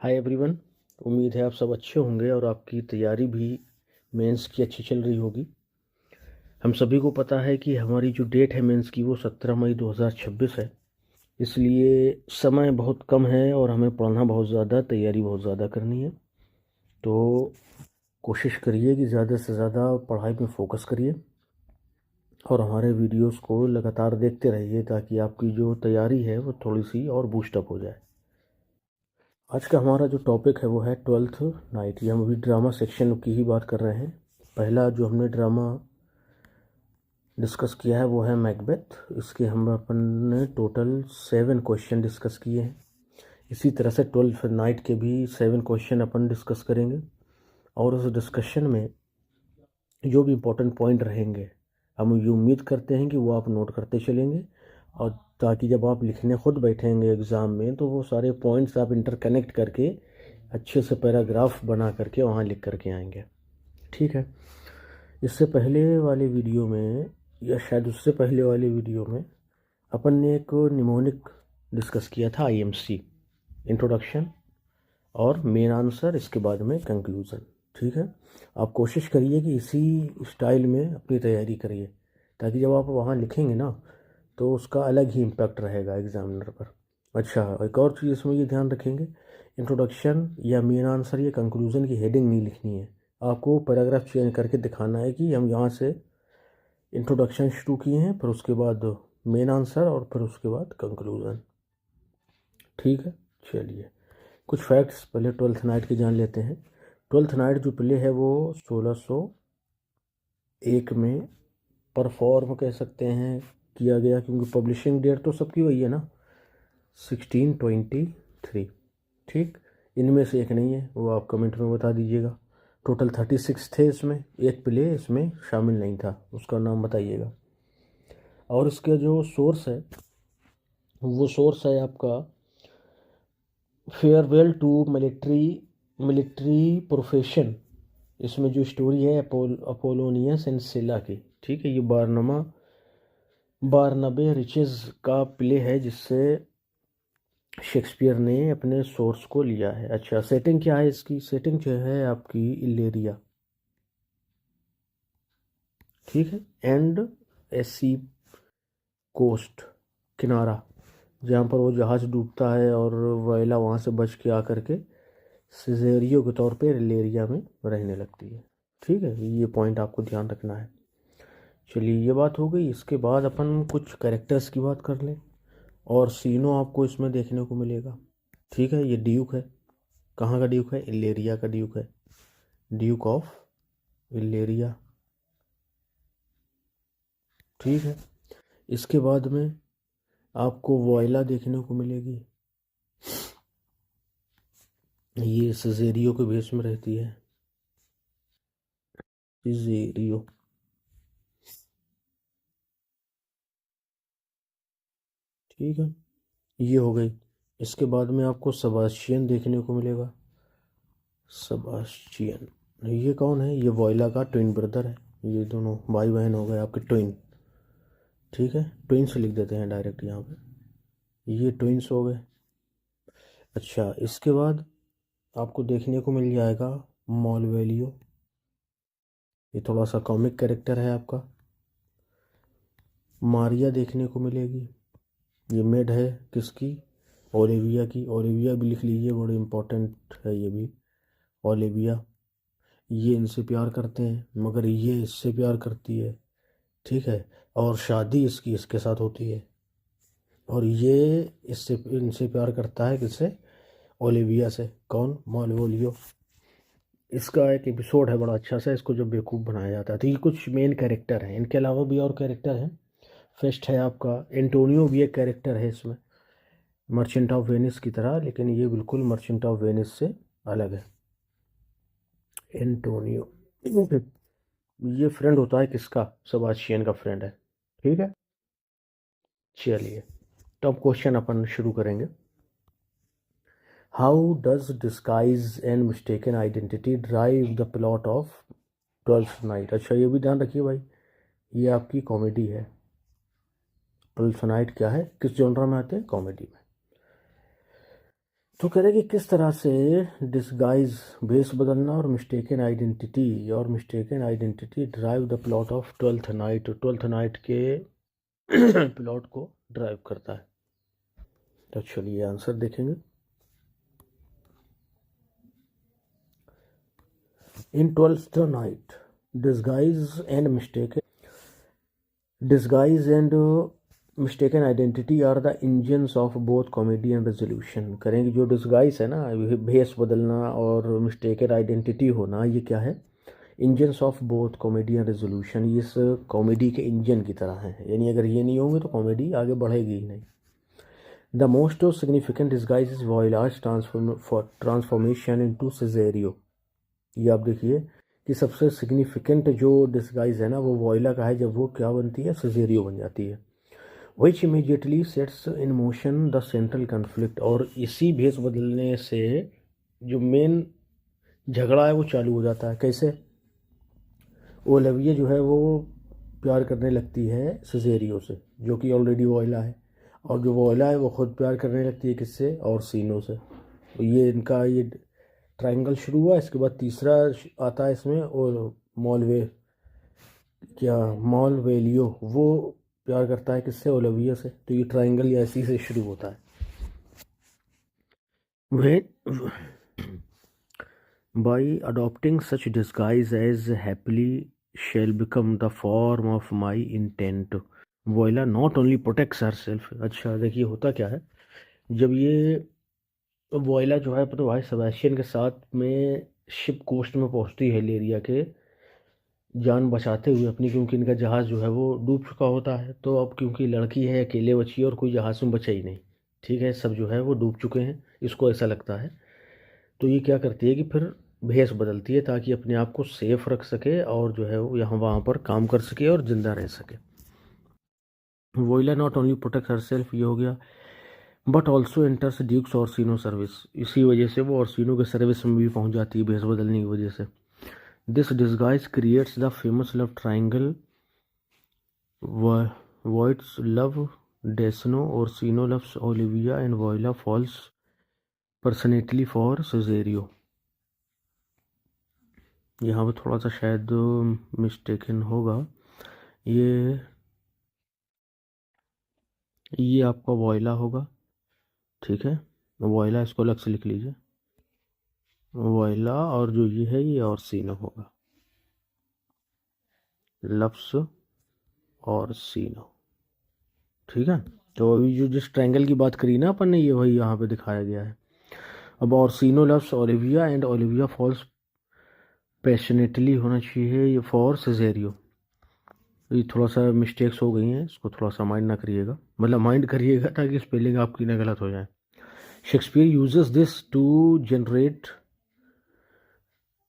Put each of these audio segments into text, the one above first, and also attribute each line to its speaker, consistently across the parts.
Speaker 1: Hi everyone. उम्मीद है आप सब अच्छे होंगे और आपकी तैयारी भी मेंस की अच्छी चल रही होगी। हम सभी को पता है कि हमारी जो डेट है मेंस की वो 17 मई 2026 है। इसलिए समय बहुत कम है और हमें पढ़ना बहुत ज़्यादा, तैयारी बहुत ज़्यादा करनी है। तो कोशिश करिए कि ज़्यादा से ज़्यादा पढ़ाई में फ़ोकस करिए और हमारे वीडियोस को लगातार देखते रहिए ताकि आपकी जो तैयारी है वो थोड़ी सी और बूस्टअप हो जाए। आज का हमारा जो टॉपिक है वो है ट्वेल्थ नाइट। ये हम अभी ड्रामा सेक्शन की ही बात कर रहे हैं। पहला जो हमने ड्रामा डिस्कस किया है वो है मैकबेथ। इसके हम अपन ने टोटल 7 क्वेश्चन डिस्कस किए हैं। इसी तरह से ट्वेल्थ नाइट के भी 7 क्वेश्चन अपन डिस्कस करेंगे और उस डिस्कशन में जो भी इम्पोर्टेंट पॉइंट रहेंगे हम ये उम्मीद करते हैं कि वो आप नोट करते चलेंगे और ताकि जब आप लिखने खुद बैठेंगे एग्ज़ाम में तो वो सारे पॉइंट्स आप इंटरकनेक्ट करके अच्छे से पैराग्राफ बना करके वहाँ लिख करके आएंगे। ठीक है। इससे पहले वाले वीडियो में या शायद उससे पहले वाले वीडियो में अपन ने एक निमोनिक डिस्कस किया था, आईएमसी इंट्रोडक्शन और मेन आंसर, इसके बाद में कंक्लूज़न। ठीक है। आप कोशिश करिए कि इसी स्टाइल में अपनी तैयारी करिए ताकि जब आप वहाँ लिखेंगे ना तो उसका अलग ही इम्पैक्ट रहेगा एग्जामिनर पर। अच्छा, एक और चीज़ इसमें ये ध्यान रखेंगे, इंट्रोडक्शन या मेन आंसर या कंक्लूज़न की हेडिंग नहीं लिखनी है। आपको पैराग्राफ चेंज करके दिखाना है कि हम यहाँ से इंट्रोडक्शन शुरू किए हैं, फिर उसके बाद मेन आंसर और फिर उसके बाद कंक्लूज़न। ठीक है। चलिए कुछ फैक्ट्स पहले ट्वेल्थ नाइट के जान लेते हैं। ट्वेल्थ नाइट जो प्ले है वो 1601 में परफॉर्म कह सकते हैं किया गया, क्योंकि पब्लिशिंग डेट तो सबकी वही है ना, 1623। ठीक, इनमें से एक नहीं है, वो आप कमेंट में बता दीजिएगा। टोटल 36 थे, इसमें एक प्ले इसमें शामिल नहीं था, उसका नाम बताइएगा। और इसका जो सोर्स है वो सोर्स है आपका फेयरवेल टू मिलिट्री प्रोफेशन। इसमें जो स्टोरी है अपोलोनियस एंड सिला की। ठीक है, ये बारनबे रिचेज का प्ले है जिससे शेक्सपियर ने अपने सोर्स को लिया है। अच्छा, सेटिंग क्या है इसकी? सेटिंग जो है आपकी इलेरिया। ठीक है, एंड एसी कोस्ट, किनारा, जहाँ पर वो जहाज़ डूबता है और वोयला वहाँ से बच के आकर के सिजेरियो के तौर पे इलेरिया में रहने लगती है। ठीक है, ये पॉइंट आपको ध्यान रखना है। चलिए ये बात हो गई। इसके बाद अपन कुछ कैरेक्टर्स की बात कर लें और सीनों आपको इसमें देखने को मिलेगा। ठीक है, ये ड्यूक है। कहाँ का ड्यूक है? इलेरिया का ड्यूक है, ड्यूक ऑफ इलेरिया। ठीक है, इसके बाद में आपको वोयला देखने को मिलेगी, ये सिजेरियो के भेष में रहती है, सिजेरियो। ठीक है, ये हो गई। इसके बाद में आपको सेबास्टियन देखने को मिलेगा, सेबास्टियन। ये कौन है? ये वोयला का ट्विन ब्रदर है, ये दोनों भाई बहन हो गए आपके ट्विन। ठीक है, ट्विंस लिख देते हैं डायरेक्ट यहाँ पे, ये ट्विंस हो गए। अच्छा, इसके बाद आपको देखने को मिल जाएगा मॉलवेलियो, ये थोड़ा सा कॉमिक कैरेक्टर है आपका। मारिया देखने को मिलेगी, ये मेड है किसकी? ओलिविया की। ओलिविया भी लिख लीजिए, बड़ी इम्पोर्टेंट है ये भी। ओलिविया, ये इनसे प्यार करते हैं मगर ये इससे प्यार करती है। ठीक है, और शादी इसकी इसके साथ होती है और ये इससे इनसे प्यार करता है, किससे? ओलिविया से। कौन? मॉलवोलियो। इसका एक एपिसोड है बड़ा अच्छा सा, इसको जो बेवकूफ़ बनाया जाता है। तो ये कुछ मेन कैरेक्टर हैं, इनके अलावा भी और कैरेक्टर हैं। फेस्ट है आपका, एंटोनियो भी एक कैरेक्टर है इसमें, मर्चेंट ऑफ वेनिस की तरह, लेकिन ये बिल्कुल मर्चेंट ऑफ वेनिस से अलग है। एंटोनियो ये फ्रेंड होता है किसका? सेबास्टियन का फ्रेंड है। ठीक है, चलिए टॉप क्वेश्चन अपन शुरू करेंगे। How does disguise and mistaken identity drive the plot of Twelfth night? अच्छा, ये भी ध्यान रखिए भाई, ये आपकी कॉमेडी है। ट्वेल्थ नाइट क्या है, किस जॉनरा में आते हैं? कॉमेडी में। तो कह रहे कि किस तरह से डिस्गाइज भेस बदलना और mistaken identity drive the plot of Twelfth Night के प्लॉट को ड्राइव करता है। तो चलिए आंसर देखेंगे। In Twelfth Night disguise and mistaken identity are the engines of both comedy and resolution. करेंगे जो डिस्गाइज है ना, भेस बदलना और मिस्टेकन आइडेंटिटी होना, ये क्या है? Engines of both comedy and resolution. ये इस कॉमेडी के इंजन की तरह है, यानी अगर ये नहीं होंगे तो कॉमेडी आगे बढ़ेगी ही नहीं। The most significant disguise is Viola's transformation into Cesario. ये आप देखिए कि सबसे सिग्निफिकेंट जो डिस्गाइज है ना, वो वॉयला का है, जब वो क्या बनती है? सिजेरियो बन जाती है। Which immediately sets in motion the central conflict. और इसी भेस बदलने से जो मेन झगड़ा है वो चालू हो जाता है। कैसे? ओलिविया जो है वो प्यार करने लगती है सिजेरियो से, जो कि ऑलरेडी वॉयला है, और जो वॉयला है वो खुद प्यार करने लगती है किससे? ओरसीनो से। तो ये इनका ये ट्रायंगल शुरू हुआ। इसके बाद तीसरा आता है इसमें, और मॉलवेलियो वो प्यार करता है किससे? ओलिविया से। तो ये ट्रायंगल या इसी से शुरू होता है। By adopting such disguise as happily shall become the form of my intent. Voila not only protects herself। अच्छा देखिए होता क्या है, जब ये वोइला जो है अपने भाई सेबेस्टियन के साथ में शिप कोस्ट में पहुंचती है लेरिया के, जान बचाते हुए अपनी, क्योंकि इनका जहाज़ जो है वो डूब चुका होता है। तो अब क्योंकि लड़की है, अकेले बची है और कोई जहाज़ में बचा ही नहीं, ठीक है, सब जो है वो डूब चुके हैं, इसको ऐसा लगता है। तो ये क्या करती है कि फिर भेस बदलती है ताकि अपने आप को सेफ रख सके और जो है वो यहाँ वहाँ पर काम कर सके और ज़िंदा रह सके। Viola not only protect herself, ये हो गया, but also enters Duke's Orsino service. इसी वजह से वो ओरसीनो के सर्विस में भी पहुँच जाती है भेस बदलने की वजह से। This disguise creates the famous love triangle Viola's love Orsino, Orsino loves Olivia and Viola falls passionately for Cesario. यहाँ पे थोड़ा सा शायद मिस्टेकन होगा। ये आपका वॉइला होगा, ठीक है, वॉइला इसको अलग से लिख लीजिए, वॉइला, और जो ये है ये ओरसीनो होगा, लफ्स ओरसीनो, ठीक है। तो अभी जो जिस ट्रायंगल की बात करी ना अपन ने, ये वही यहाँ पे दिखाया गया है। अब Orsino loves Olivia and Olivia falls passionately होना चाहिए ये फॉर सिजेरियो। ये थोड़ा सा मिस्टेक्स हो गई हैं, इसको थोड़ा सा माइंड ना करिएगा, मतलब माइंड करिएगा ताकि स्पेलिंग आपकी ना गलत हो जाए। Shakespeare uses this to generate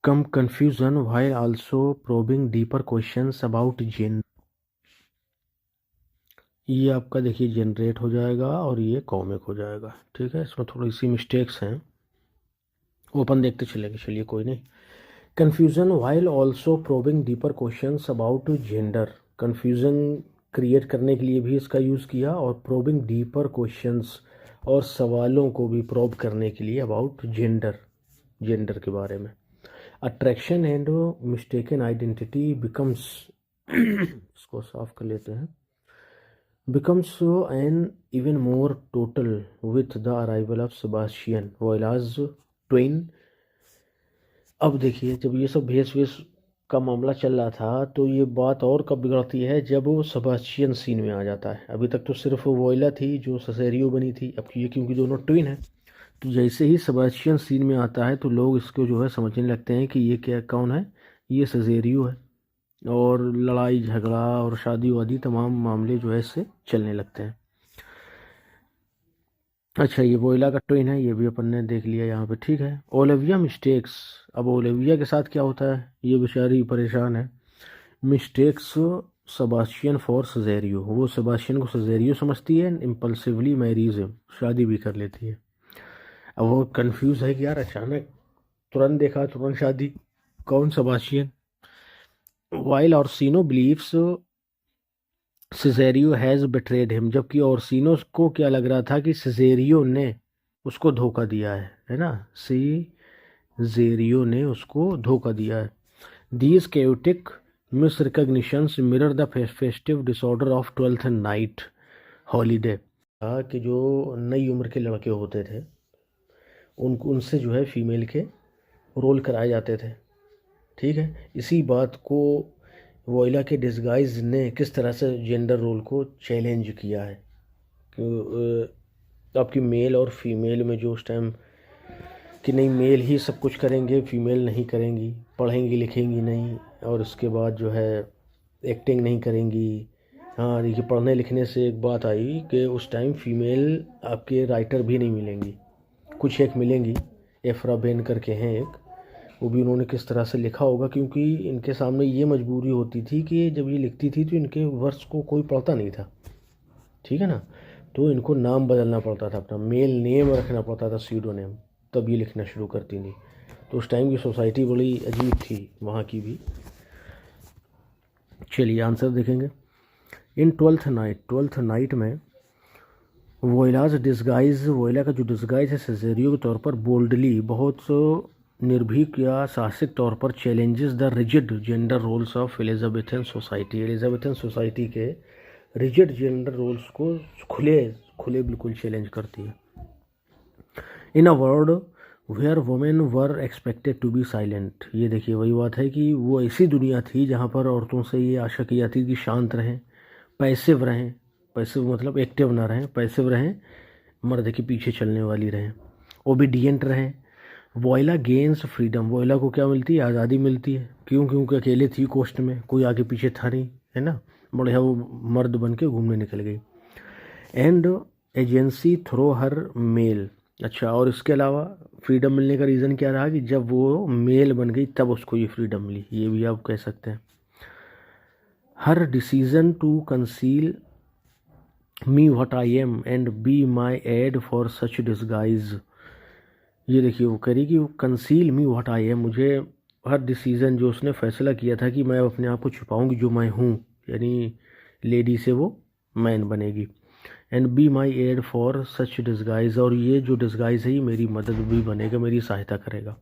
Speaker 1: comic confusion while also probing deeper questions about gender. ये आपका देखिए जनरेट हो जाएगा और ये कॉमिक हो जाएगा, ठीक है। इसमें थोड़ी सी मिस्टेक्स हैं, वो अपन देखते चलेंगे, चलिए कोई नहीं। Confusion while also probing deeper questions about gender. Confusion create करने के लिए भी इसका यूज़ किया, और प्रोबिंग डीपर क्वेश्चंस, और सवालों को भी प्रोब करने के लिए अबाउट जेंडर के बारे में। Attraction and mistaken identity becomes इसको साफ कर लेते हैं, becomes an even more total with the arrival of Sebastian Voilaz twin। अब देखिए जब ये सब भेस वेस का मामला चल रहा था, तो ये बात और कब बिगड़ती है, जब वो सेबास्टियन सीन में आ जाता है। अभी तक तो सिर्फ वोइला थी जो सिजेरियो बनी थी, अब ये क्योंकि दोनों ट्विन है, तो जैसे ही सेबास्टियन सीन में आता है तो लोग इसको जो है समझने लगते हैं कि ये क्या, कौन है, ये सिजेरियो है, और लड़ाई झगड़ा और शादी वादी तमाम मामले जो है इससे चलने लगते हैं। अच्छा ये वोइला का ट्विन है, ये भी अपन ने देख लिया यहाँ पे, ठीक है। ओलिविया मिस्टेक्स, अब ओलिविया के साथ क्या होता है, ये बेचारी परेशान है। मिस्टेक्स सेबास्टियन फॉर सिजेरियो, वो सेबास्टियन को सिजेरियो समझती है, इम्पल्सिवली मैरीज हिम, शादी भी कर लेती है। अब वो कंफ्यूज है कि यार अचानक तुरंत देखा तुरंत शादी, कौन Sebastian. While Orsino believes Cesario has betrayed him, जबकि ओरसीनो को क्या लग रहा था कि सिजेरियो ने उसको धोखा दिया है ना, सीजेरियो ने उसको धोखा दिया है। These chaotic misrecognitions mirror the festive disorder of 12th night holiday. कि जो नई उम्र के लड़के होते थे उनसे जो है फीमेल के रोल कराए जाते थे, ठीक है। इसी बात को वोइला के डिस्गाइज ने किस तरह से जेंडर रोल को चैलेंज किया है कि आपकी मेल और फीमेल में जो उस टाइम कि नहीं मेल ही सब कुछ करेंगे, फीमेल नहीं करेंगी, पढ़ेंगी लिखेंगी नहीं, और उसके बाद जो है एक्टिंग नहीं करेंगी। हाँ देखिए, पढ़ने लिखने से एक बात आई कि उस टाइम फीमेल आपके राइटर भी नहीं मिलेंगी, कुछ एक मिलेंगी, एफ्रा बेन करके हैं एक, वो भी उन्होंने किस तरह से लिखा होगा, क्योंकि इनके सामने ये मजबूरी होती थी कि जब ये लिखती थी तो इनके वर्ड्स को कोई पढ़ता नहीं था, ठीक है ना, तो इनको नाम बदलना पड़ता था, अपना मेल नेम रखना पड़ता था, सीडोनेम, तब ये लिखना शुरू करती थी। तो उस टाइम की सोसाइटी बड़ी अजीब थी वहाँ की भी। चलिए आंसर देखेंगे। इन 12th नाइट में वोइलाज डिस्गाइज, वोइला का जो डिस्गाइज है सीजेरियो के तौर पर बोल्डली, बहुत निर्भीक या साहसिक तौर पर challenges the rigid gender roles of Elizabethan society. Elizabethan society के रिजिड जेंडर रोल्स को खुले बिल्कुल चैलेंज करती है। In a world where women were expected to be silent, ये देखिए वही बात है कि वो ऐसी दुनिया थी जहाँ पर औरतों से ये आशा की जाती थी कि शांत रहें, पैसिव रहें, पैसिव मतलब एक्टिव ना रहें, पैसिव रहें, मर्द के पीछे चलने वाली रहें, ओबीडियंट रहें। वोइला गेन्स फ्रीडम, वोइला को क्या मिलती है? आज़ादी मिलती है। क्यों? क्योंकि अकेले थी कोस्ट में, कोई आगे पीछे था नहीं, है ना, बढ़िया वो मर्द बन के घूमने निकल गई। And agency through her male, अच्छा, और इसके अलावा फ्रीडम मिलने का रीज़न क्या रहा कि जब वो मेल बन गई तब उसको ये फ्रीडम मिली, ये भी आप कह सकते हैं। Her decision to conceal me what I am and be my aid for such disguise, ये देखिए वो करी कि वो conceal me what I am, मुझे हर डिसीज़न जो उसने फैसला किया था कि मैं अपने आप को छुपाऊंगी जो मैं हूँ, यानी लेडी से वो मैन बनेगी। And be my aid for such disguise, और ये जो डिस्गाइज है ये मेरी मदद भी बनेगा, मेरी सहायता करेगा।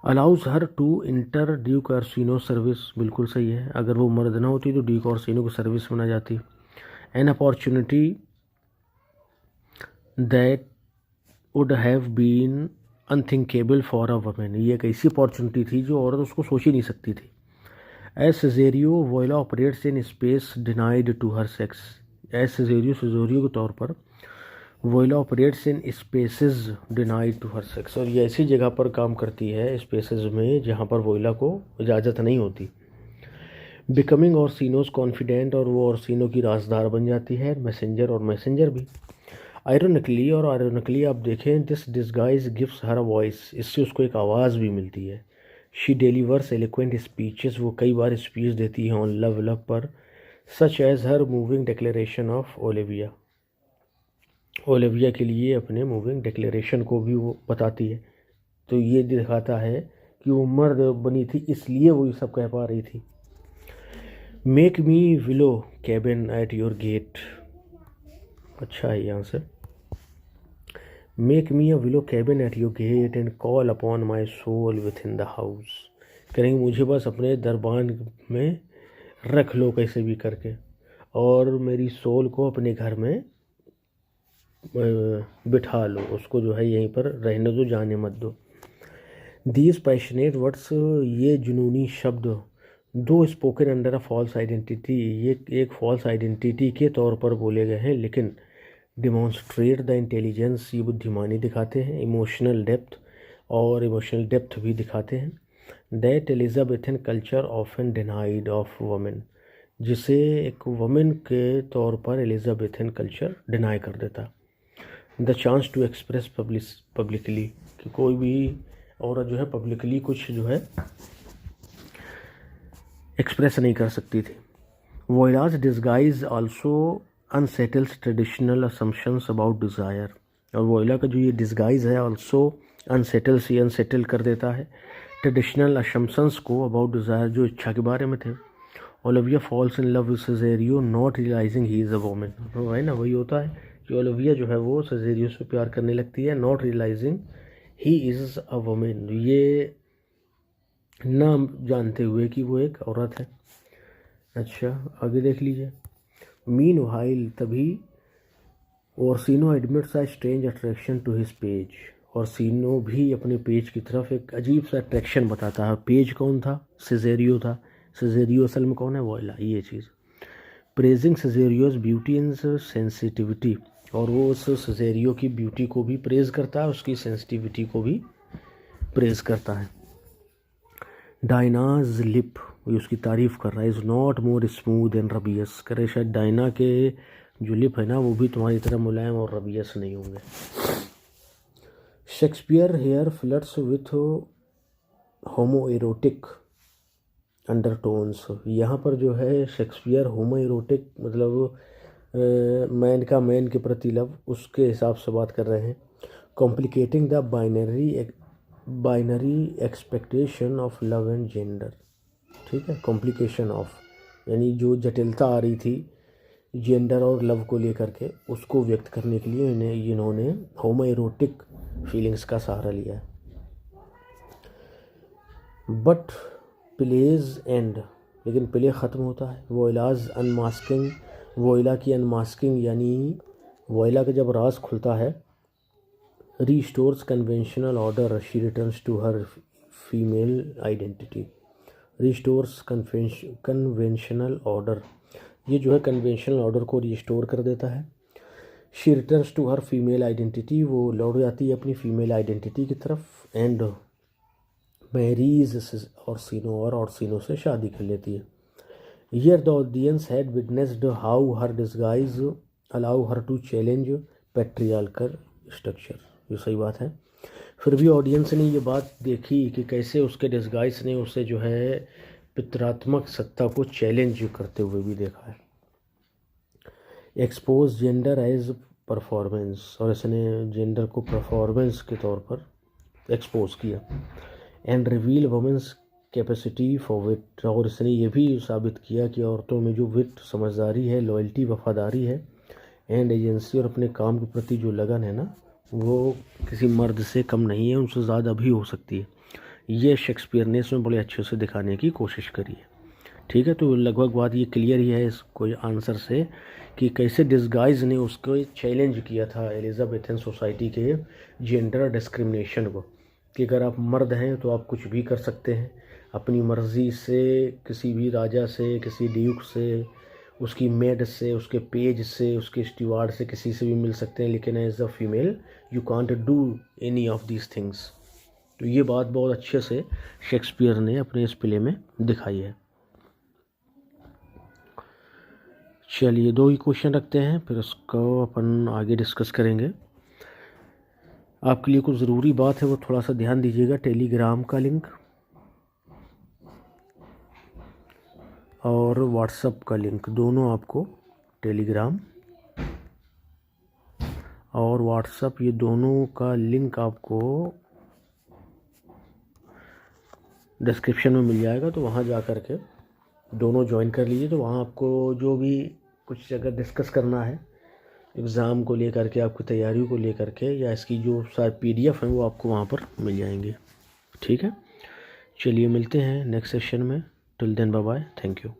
Speaker 1: Allows her to enter Duke Orsino's service, बिल्कुल सही है, अगर वो मर्द ना होती तो ड्यू कार्सिनो की सर्विस में ना जाती। An opportunity that would have been unthinkable for a woman, ये एक ऐसी अपॉर्चुनिटी थी जो औरत उसको सोच ही नहीं सकती थी। As Cesario Viola operates in space denied to her sex, as Cesario के तौर पर Viola operates in spaces denied to her sex, और ये ऐसी जगह पर काम करती है स्पेसेस में जहाँ पर वोइला को इजाज़त नहीं होती। बिकमिंग ऑर्सिनोज कॉन्फिडेंट, और वो ऑर्सिनो की राजदार बन जाती है, मैसेंजर और मैसेंजर भी। आयरोनिकली आप देखें, this disguise gives her a voice, इससे उसको एक आवाज़ भी मिलती है। शी डिलीवर्स एलिक्वेंट स्पीचेस, वो कई बार स्पीच देती है ऑन लव पर, such as her moving declaration of Olivia, Olivia के लिए अपने मूविंग डिक्लेरेशन को भी वो बताती है। तो ये दिखाता है कि वो मर्द बनी थी इसलिए वो ये सब कह पा रही थी। Make me willow cabin at your gate, अच्छा है यहाँ से, make me a willow cabin at your gate and call upon my soul within the house, करेंगे मुझे बस अपने दरबान में रख लो कैसे भी करके, और मेरी सोल को अपने घर में बिठा लो, उसको जो है यहीं पर रहने दो, जाने मत दो। दीज पैशनेट वर्ड्स, ये जुनूनी शब्द, though spoken under a false identity, ये एक फॉल्स आइडेंटिटी के तौर पर बोले गए हैं, लेकिन डिमॉन्स्ट्रेट द इंटेलिजेंस, ये बुद्धिमानी दिखाते हैं, इमोशनल डेप्थ, और इमोशनल डेप्थ भी दिखाते हैं। That Elizabethan culture often denied of women, जिसे एक वुमेन के तौर पर एलिजाबेथन कल्चर डिनाई कर देता। The chance to express publicly, कि कोई भी औरत जो है पब्लिकली कुछ जो है एक्सप्रेस नहीं कर सकती थी। Viola's disguise also unsettles traditional assumptions about desire, और वोइला का जो ये डिस्गाइज है आल्सो अनसेटल्स, ये अनसेटल कर देता है ट्रेडिशनल असम्पशंस को अबाउट डिज़ायर, जो इच्छा के बारे में थे। Olivia falls in love with Cesario not realising he is a woman, तो है ना, वही होता है कि ओलिविया जो है वो सेजेरियो से प्यार करने लगती है, not realising he is a woman, ये ना जानते हुए कि वो एक औरत है। अच्छा आगे देख लीजिए। मीनवाइल तभी Orsino admits a strange attraction to his page, Orsino भी अपने पेज की तरफ एक अजीब सा अट्रैक्शन बताता है। पेज कौन था? सेजेरियो था। सेजेरियो असल में कौन है? वोइला। ये चीज़ प्रेजिंग सेजेरियोज ब्यूटी एंड सेंसिटिविटी, और वो उस सेजेरियो की ब्यूटी को भी प्रेज करता है, उसकी सेंसिटिविटी को भी प्रेज करता है। डायनाज लिप, ये उसकी तारीफ़ कर रहा है, is not more smooth and rubious, करे शायद डायना के जो लिप है ना वो भी तुम्हारी तरह मुलायम और रबियस नहीं होंगे। Shakespeare here flirts with homoerotic undertones, यहाँ पर जो है शेक्सपियर होमो एरोटिक मतलब मैन का मैन के प्रति लव, उसके हिसाब से बात कर रहे हैं। Complicating the binary expectation of love and gender, ठीक है। कॉम्प्लिकेशन ऑफ यानी जो जटिलता आ रही थी जेंडर और लव को लेकर के, उसको व्यक्त करने के लिए इन्होंने होमो एरोटिक फीलिंग्स का सहारा लिया है। बट प्लेज एंड, लेकिन प्ले ख़त्म होता है। वोइलाज अनमास्किंग, वोइला की अनमास्किंग यानी वोइला का जब राज खुलता है, restores conventional order, she returns to her female identity. Restores conventional order, ये जो है कन्वेंशनल ऑर्डर को रिस्टोर कर देता है। She returns to her female identity, वो लौट जाती है अपनी फीमेल आइडेंटिटी की तरफ। एंड मैरीज ओरसिनो, और ओरसिनो से शादी कर लेती है। Here the audience had witnessed how her disguise allow her to challenge patriarchal structure, ये सही बात है। फिर भी ऑडियंस ने ये बात देखी कि कैसे उसके डिस्गाइज ने उसे जो है पितरात्मक सत्ता को चैलेंज करते हुए भी देखा है। एक्सपोज जेंडर एज परफॉर्मेंस, और इसने जेंडर को परफॉर्मेंस के तौर पर एक्सपोज किया। And reveal women's capacity for wit, और इसने ये भी साबित किया कि औरतों में जो विट, समझदारी है, लॉयल्टी, वफादारी है, एंड एजेंसी, और अपने काम के प्रति जो लगन है ना, वो किसी मर्द से कम नहीं है, उनसे ज़्यादा भी हो सकती है। ये शेक्सपियर ने इसमें बड़े अच्छे से दिखाने की कोशिश करी है, ठीक है। तो लगभग बात ये क्लियर ही है इसको आंसर से कि कैसे डिस्गाइज ने उसको चैलेंज किया था एलिजाबेथन सोसाइटी के जेंडर डिस्क्रिमिनेशन को, कि अगर आप मर्द हैं तो आप कुछ भी कर सकते हैं, अपनी मर्ज़ी से किसी भी राजा से, किसी ड्यूक से, उसकी मेड से, उसके पेज से, उसके स्टीवार्ड से, किसी से भी मिल सकते हैं, लेकिन as a female you can't do any of these things. तो ये बात बहुत अच्छे से शेक्सपियर ने अपने इस प्ले में दिखाई है। चलिए 2 ही क्वेश्चन रखते हैं, फिर उसको अपन आगे डिस्कस करेंगे। आपके लिए कुछ ज़रूरी बात है वो थोड़ा सा ध्यान दीजिएगा। टेलीग्राम का लिंक और व्हाट्सएप का लिंक, दोनों आपको, टेलीग्राम और व्हाट्सएप, ये दोनों का लिंक आपको डिस्क्रिप्शन में मिल जाएगा। तो वहाँ जा कर के दोनों ज्वाइन कर लीजिए। तो वहाँ आपको जो भी कुछ अगर डिस्कस करना है एग्ज़ाम को लेकर के, आपकी तैयारियों को लेकर के, या इसकी जो सारी PDF हैं वो आपको वहाँ पर मिल जाएंगे, ठीक है। चलिए मिलते हैं नेक्स्ट सेशन में। Till then bye bye, thank you.